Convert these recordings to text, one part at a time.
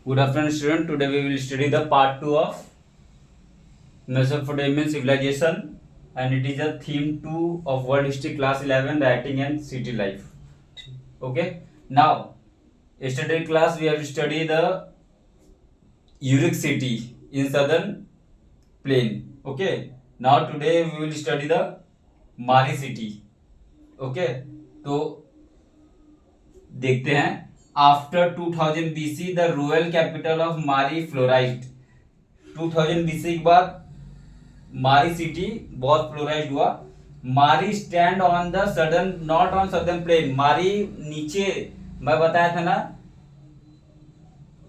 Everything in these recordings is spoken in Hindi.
Good afternoon, student. Today we will study the part 2 of Mesopotamian civilization, and it is a theme 2 of World History Class 11, Writing and City Life. Okay. Now, yesterday class we have studied the Uruk city in southern plain. Okay. Now today we will study the Mari city. Okay. तो देखते हैं. After 2000 BC the royal capital of मारी फ्लोराइज्ड. 2000 BC के बाद मारी सिटी बहुत फ्लोराइज्ड हुआ. मारी stand on the southern, not on southern plane. मारी नीचे, मैं बताया था ना,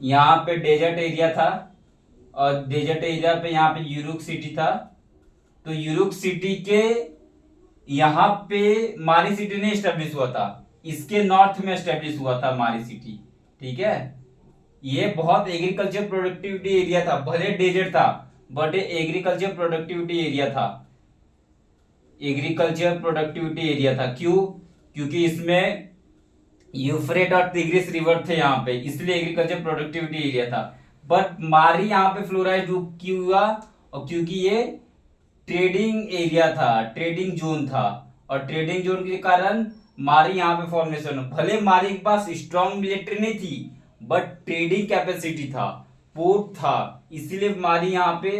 यहाँ पे डेजर्ट एरिया था और डेजर्ट एरिया पे यहाँ पे यूरुक सिटी था. तो यूरुक सिटी के यहाँ पे मारी सिटी नहीं एस्टेब्लिश हुआ था, इसके नॉर्थ में एस्टेब्लिश हुआ था मारी सिटी. ठीक है. ये बहुत एग्रीकल्चर प्रोडक्टिविटी एरिया था, भले डेजर्ट था बट ये एग्रीकल्चर प्रोडक्टिविटी एरिया था. एग्रीकल्चर प्रोडक्टिविटी एरिया था. क्यों? क्योंकि इसमें यूफ्रेट और तिग्रिस रिवर थे यहाँ पे, इसलिए एग्रीकल्चर प्रोडक्टिविटी एरिया था. बट मारी यहाँ पे फ्लोराइड क्यों हुआ? और क्योंकि ये ट्रेडिंग एरिया था, ट्रेडिंग जोन था, और ट्रेडिंग जोन के कारण मारी यहाँ पे फॉर्मेशन. भले मारी के पास स्ट्रॉन्ग मिलिट्री नहीं थी बट ट्रेडिंग कैपेसिटी था, पोर्ट था, इसीलिए मारी यहाँ पे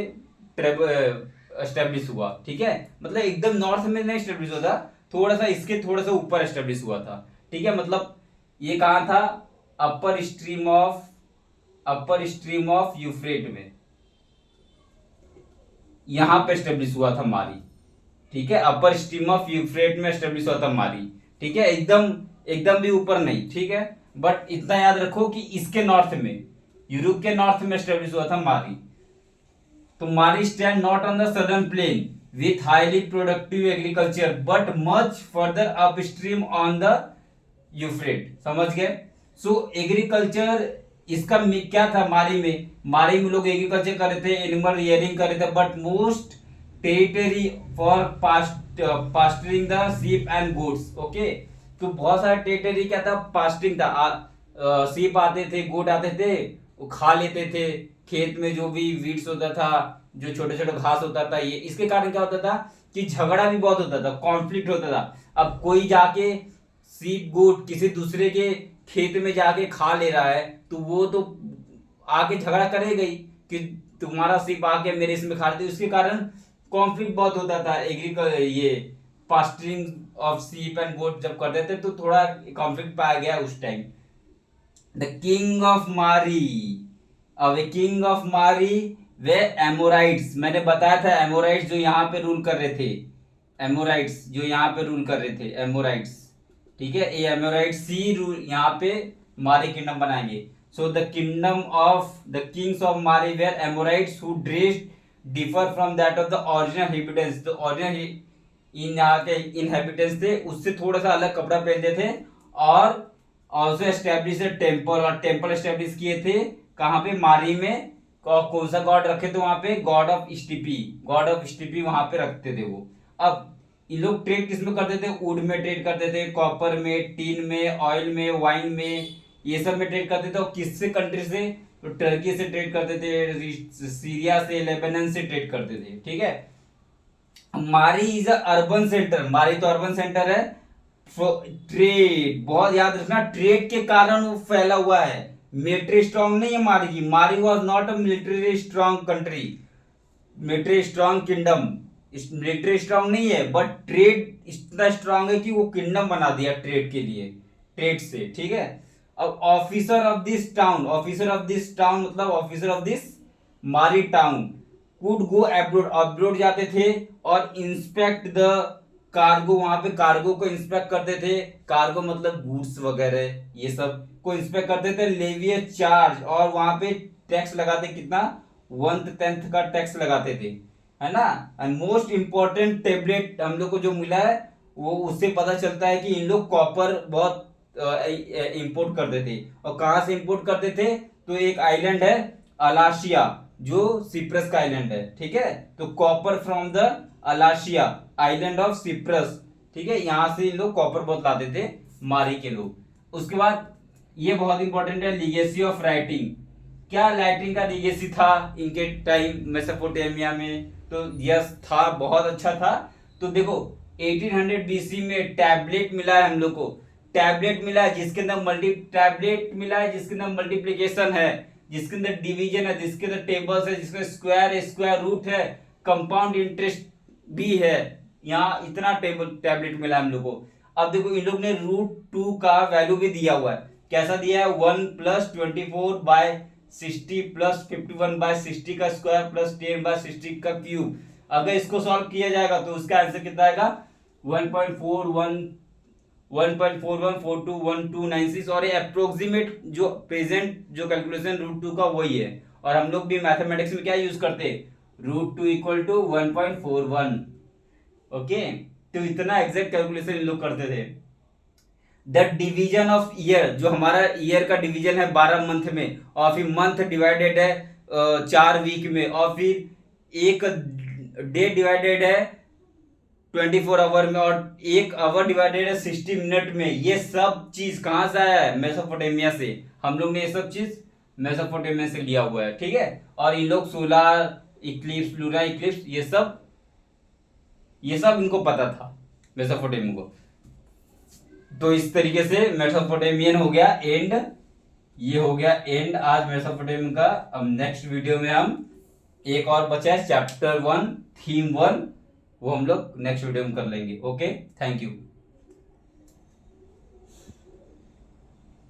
एस्टेब्लिश हुआ. ठीक है. मतलब एकदम नॉर्थ में नहीं एस्टेब्लिश हुआ था, थोड़ा सा इसके थोड़ा सा ऊपर एस्टेब्लिश हुआ था. ठीक है. मतलब ये कहाँ था? अपर स्ट्रीम ऑफ यूफ्रेट में यहां पे एस्टेब्लिश हुआ था मारी. ठीक है. अपर स्ट्रीम ऑफ यूफ्रेट में एस्टेब्लिश हुआ था मारी. ठीक है. एकदम भी ऊपर नहीं. ठीक है. बट इतना याद रखो कि इसके नॉर्थ में, यूरोप के नॉर्थ में एस्टेब्लिश हुआ था मारी. तो Mari stand not on the southern plain with highly productive agriculture but much further upstream on the Euphrates. समझ गए? सो एग्रीकल्चर इसका क्या था? मारी में लोग एग्रीकल्चर कर रहे थे, एनिमल रियरिंग कर रहे थे, but most territory for pastoring the sheep and goats. Okay. तो बहुत सारा टेरिटरी क्या था? पास्टरिंग था. शीप आते थे, गोट आते थे, वो खा लेते थे खेत में जो भी वीड्स होता था, जो छोटे छोटे घास होता था. ये इसके कारण क्या होता था कि झगड़ा भी बहुत होता था, कॉन्फ्लिक्ट होता था. अब कोई जाके शीप गोट किसी दूसरे के खेत में जाके खा ले रहा है तो वो तो आके झगड़ा करेगा ही कि तुम्हारा शीप आके मेरे इसमें खा रहे थे. उसके कारण कॉन्फ्लिक्ट बहुत होता था. ये पास्टरिंग ऑफ शीप एंड गोट जब करते थे तो थोड़ा कॉन्फ्लिक्ट पाया गया उस टाइम. द किंग ऑफ मारी, अब किंग ऑफ मारी वे एमोराइट्स. मैंने बताया था एमोराइट्स जो यहाँ पे रूल कर रहे थे, एमोराइट्स जो यहाँ पे रूल कर रहे थे, एमोराइट्स. ठीक है. ये एमोराइट्स ही रूल यहाँ पे मारी किंगडम बनाएंगे. So the kings of Mari were Amorites who dressed differ from that of the original inhabitants. तो ओरिजिनल यहाँ के इनहेबिटेंट्स थे उससे थोड़ा सा अलग कपड़ा पहनते थे. और ऑल्सो एस्टेब्लिश टेम्पल, और टेम्पल एस्टेब्लिश किए थे कहाँ पे? मारी में. कौन सा गॉड रखे थे वहां पे? गॉड ऑफ स्टिपी वहां पे रखते थे वो. अब ये लोग ट्रेड किस में करते थे? वुड में ट्रेड करते थे, कॉपर में, टीन में, ऑयल में, वाइन में, ये सब में ट्रेड करते थे. और किससे कंट्री से? तो टर्की से ट्रेड करते थे, सीरिया से, लेबनान से ट्रेड करते थे. ठीक है. मारी इज अ अर्बन सेंटर. मारी तो अर्बन सेंटर है. ट्रेड बहुत याद रखना, ट्रेड के कारण वो फैला हुआ है. मिलिट्री स्ट्रांग नहीं है मारी की. मारी was not a military strong country, military strong kingdom. Military strong नहीं है बट ट्रेड इतना स्ट्रांग है कि वो किंगडम बना दिया ट्रेड के लिए, ट्रेड से. ठीक है. अब ऑफिसर ऑफ दिस टाउन मतलब ऑफिसर ऑफ दिस मारी टाउन कुड गो अब्रोड जाते थे और इंस्पेक्ट द कार्गो. वहां पे कार्गो को इंस्पेक्ट करते थे. कार्गो मतलब गुड्स वगैरह, ये सब को इंस्पेक्ट करते थे. लेविए चार्ज, और वहां पे टैक्स लगाते. कितना? 1/10 का टैक्स लगाते थे, है ना. एंड मोस्ट इंपॉर्टेंट टेबलेट हम लोग को जो मिला है वो उससे पता चलता है कि इन लोग कॉपर बहुत इंपोर्ट करते थे. और कहां से इंपोर्ट करते थे? तो एक आइलैंड है अलाशिया, जो सिप्रस का आइलैंड है. ठीक है. तो copper from the Alashiya island of Cyprus. ठीक है. यहां से इन लोग कॉपर बहुत लाते थे मारी के लोग. उसके बाद ये बहुत इंपॉर्टेंट है, लीगेसी ऑफ राइटिंग. क्या लैट्रिन का लीगेसी था इनके टाइम मेसोपोटामिया में? तो यस था, बहुत अच्छा था। तो देखो 1800 बीसी में टैबलेट मिला है हम लोग को, टैबलेट मिला है जिसके अंदर मल्टीप्लिकेशन है, जिसके अंदर डिवीजन है, जिसके अंदर टेबल्स है, जिसके स्क्वायर रूट है, कंपाउंड इंटरेस्ट भी है। यहाँ इतना टैबलेट मिला है हम लोग को। अब देखो इन लोग ने √2 का वैल्यू भी दिया हुआ है। कैसा दिया है? 1 + 24/60 + 51/60 का स्क्वायर प्लस 10/60 का क्यूब। अगर इसको सॉल्व किया जाएगा तो उसका आंसर कितना आएगा? 1.41421296 और ये अप्रोक्सीमेट जो प्रेजेंट जो कैलकुलेशन √2 का वही है। और हम लोग भी मैथमेटिक्स में क्या यूज करते हैं? √2 = 1.41। ओके, तो इतना एग्जैक्ट कैलकुलेशन इन लोग करते थे। द डिवीजन ऑफ ईयर, जो हमारा ईयर का डिवीजन है 12 मंथ में, और फिर मंथ डिवाइडेड है 4 वीक में, और फिर एक डे डिवाइडेड है 24 आवर में, और एक आवर डिवाइडेड है 60 मिनट में। ये सब चीज कहां से आया है? मेसोपोटामिया से। हम लोग ने ये सब चीज मेसोपोटामिया से लिया हुआ है, ठीक है। और इन लोग सोलर इक्लिप्स, लूनर इक्लिप्स, ये सब इनको पता था मेसोपोटामिया को। तो इस तरीके से मेसोपोटामियन हो गया एंड, ये हो गया एंड आज मेसोपोटामिया का। अब नेक्स्ट वीडियो में हम एक और बचा है चैप्टर 1 थीम 1, वो हम लोग नेक्स्ट वीडियो में कर लेंगे। Okay, thank you.